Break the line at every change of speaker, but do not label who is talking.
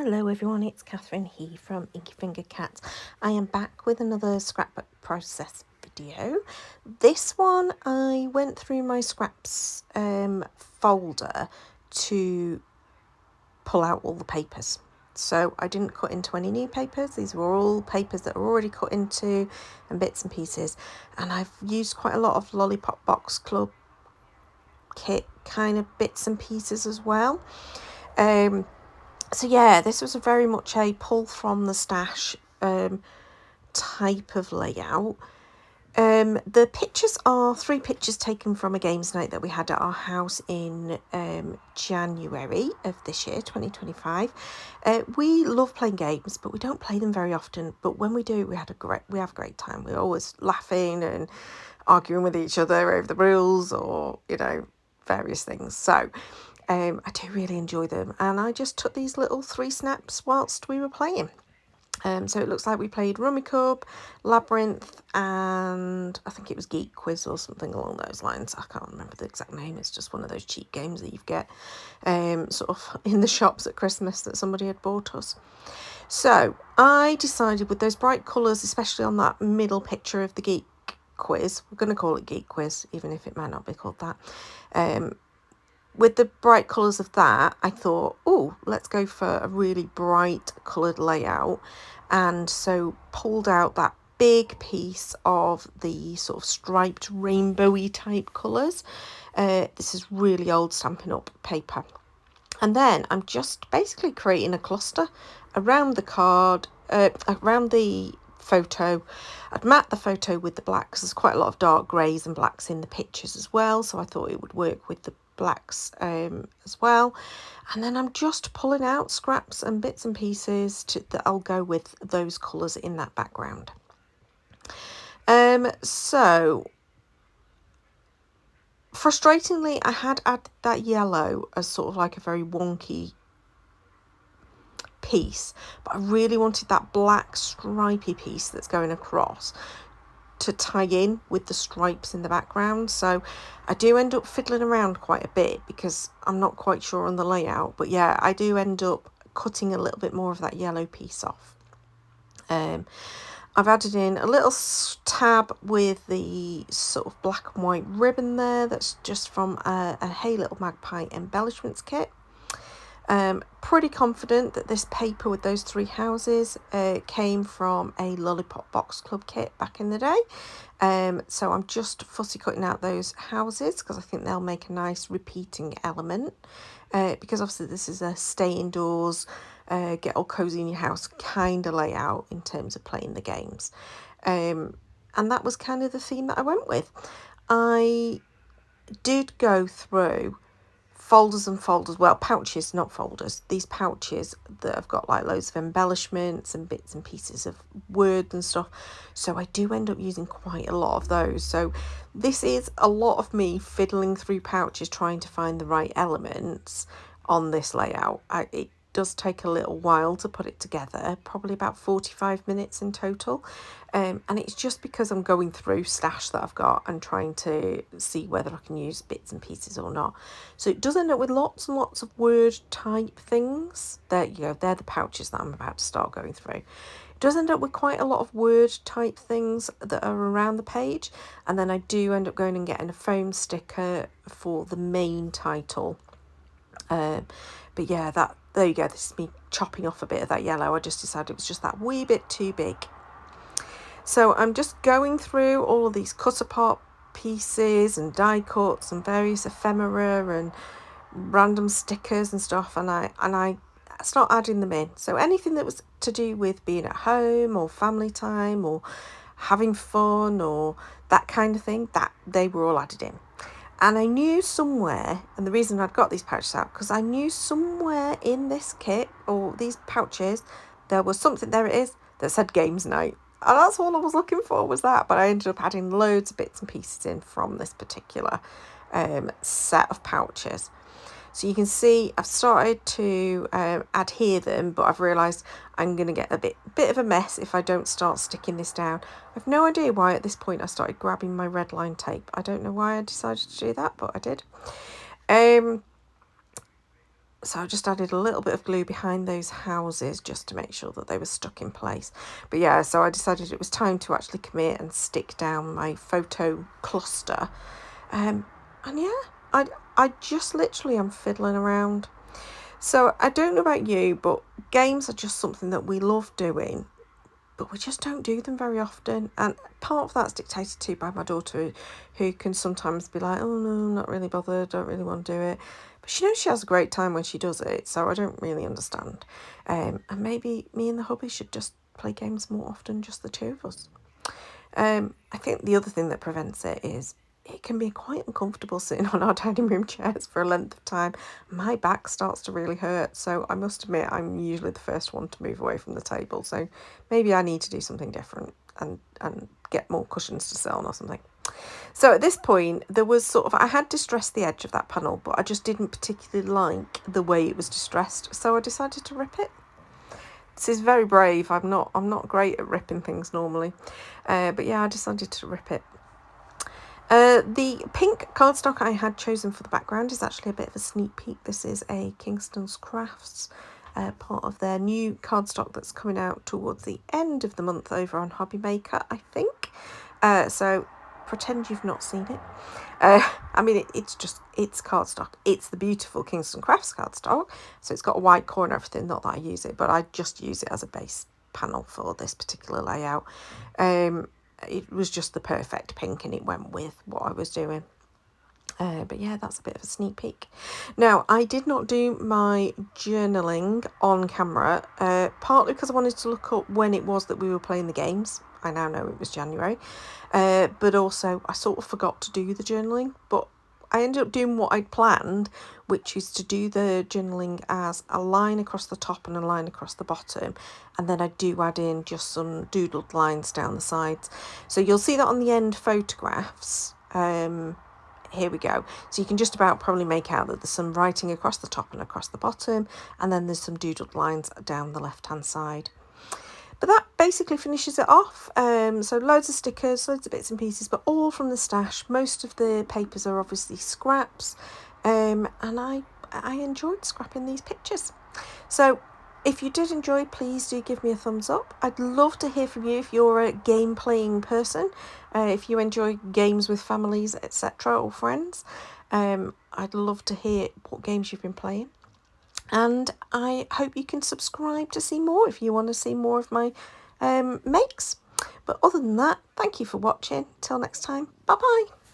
Hello everyone, it's Catherine here from Inky Finger Cat. I am back with another scrapbook process video. This one I went through my scraps folder to pull out all the papers. So I didn't cut into any new papers. These were all papers that were already cut into and bits and pieces. And I've used quite a lot of Lollipop Box Club kit kind of bits and pieces as well. So yeah, this was very much a pull from the stash type of layout. The pictures are 3 pictures taken from a games night that we had at our house in January of this year, 2025. We love playing games, but we don't play them very often. But when we do, we have a great time. We're always laughing and arguing with each other over the rules or, various things. So I do really enjoy them, and I just took these little 3 snaps whilst we were playing. So it looks like we played Rummikub, Labyrinth, and I think it was Geek Quiz or something along those lines. I can't remember the exact name. It's just one of those cheap games that you get sort of in the shops at Christmas that somebody had bought us. So I decided with those bright colours, especially on that middle picture of the Geek Quiz, we're going to call it Geek Quiz, even if it might not be called that. With the bright colours of that, I thought, oh, let's go for a really bright coloured layout. And so pulled out that big piece of the sort of striped rainbowy type colours. This is really old Stampin' Up paper. And then I'm just basically creating a cluster around the card, around the photo. I'd matte the photo with the black because there's quite a lot of dark greys and blacks in the pictures as well. So I thought it would work with the blacks as well. And then I'm just pulling out scraps and bits and pieces that I'll go with those colours in that background. So frustratingly, I had added that yellow as sort of like a very wonky piece, but I really wanted that black stripy piece that's going across to tie in with the stripes in the background. So I do end up fiddling around quite a bit because I'm not quite sure on the layout, but yeah, I do end up cutting a little bit more of that yellow piece off. I've added in a little tab with the sort of black and white ribbon there. That's just from a Hey Little Magpie embellishments kit. Pretty confident that this paper with those 3 houses came from a Lollipop Box Club kit back in the day. So I'm just fussy cutting out those houses because I think they'll make a nice repeating element. Because obviously this is a stay indoors, get all cozy in your house kind of layout in terms of playing the games. And that was kind of the theme that I went with. I did go through folders and folders, well, pouches, not folders, these pouches that have got like loads of embellishments and bits and pieces of word and stuff. So I do end up using quite a lot of those. So this is a lot of me fiddling through pouches trying to find the right elements on this layout. It does take a little while to put it together, probably about 45 minutes in total. And it's just because I'm going through stash that I've got and trying to see whether I can use bits and pieces or not. So it does end up with lots and lots of word type things. They're the pouches that I'm about to start going through. It does end up with quite a lot of word type things that are around the page. And then I do end up going and getting a foam sticker for the main title. But yeah, there you go. This is me chopping off a bit of that yellow. I just decided it was just that wee bit too big. So I'm just going through all of these cut apart pieces and die cuts and various ephemera and random stickers and stuff, and I start adding them in. So anything that was to do with being at home or family time or having fun or that kind of thing, that they were all added in. And I knew somewhere, and the reason I'd got these pouches out, because I knew somewhere in this kit or these pouches there was something, there it is, that said games night. And that's all I was looking for, was that. But I ended up adding loads of bits and pieces in from this particular set of pouches. So you can see I've started to adhere them, but I've realised I'm going to get a bit of a mess if I don't start sticking this down. I've no idea why at this point I started grabbing my red line tape. I don't know why I decided to do that, but I did. So I just added a little bit of glue behind those houses just to make sure that they were stuck in place. But yeah, so I decided it was time to actually commit and stick down my photo cluster. And yeah, I just literally am fiddling around. So I don't know about you, but games are just something that we love doing, but we just don't do them very often. And part of that's dictated too by my daughter, who can sometimes be like, oh no, I'm not really bothered, don't really want to do it. But she knows she has a great time when she does it, so I don't really understand. And maybe me and the hubby should just play games more often, just the two of us. I think the other thing that prevents it is it can be quite uncomfortable sitting on our dining room chairs for a length of time. My back starts to really hurt, so I must admit I'm usually the first one to move away from the table. So maybe I need to do something different and get more cushions to sit on or something. So at this point, there was sort of, I had distressed the edge of that panel, but I just didn't particularly like the way it was distressed, so I decided to rip it. This is very brave. I'm not great at ripping things normally, but yeah, I decided to rip it. The pink cardstock I had chosen for the background is actually a bit of a sneak peek. This is a Kingston's Crafts, part of their new cardstock that's coming out towards the end of the month over on Hobby Maker, I think. So pretend you've not seen it. I mean, it's cardstock. It's the beautiful Kingston Crafts cardstock. So it's got a white core and everything. Not that I use it, but I just use it as a base panel for this particular layout. It was just the perfect pink and it went with what I was doing. But yeah, that's a bit of a sneak peek. Now, I did not do my journaling on camera, partly because I wanted to look up when it was that we were playing the games. I now know it was January. But also, I sort of forgot to do the journaling, but I ended up doing what I'd planned, which is to do the journaling as a line across the top and a line across the bottom. And then I do add in just some doodled lines down the sides. So you'll see that on the end photographs. Here we go. So you can just about probably make out that there's some writing across the top and across the bottom, and then there's some doodled lines down the left hand side. But that basically finishes it off. So loads of stickers, loads of bits and pieces, but all from the stash. Most of the papers are obviously scraps, and I enjoyed scrapping these pictures. So if you did enjoy, please do give me a thumbs up. I'd love to hear from you if you're a game playing person, if you enjoy games with families, etc. or friends. I'd love to hear what games you've been playing. And I hope you can subscribe to see more if you want to see more of my makes. But other than that, thank you for watching. Till next time, bye bye.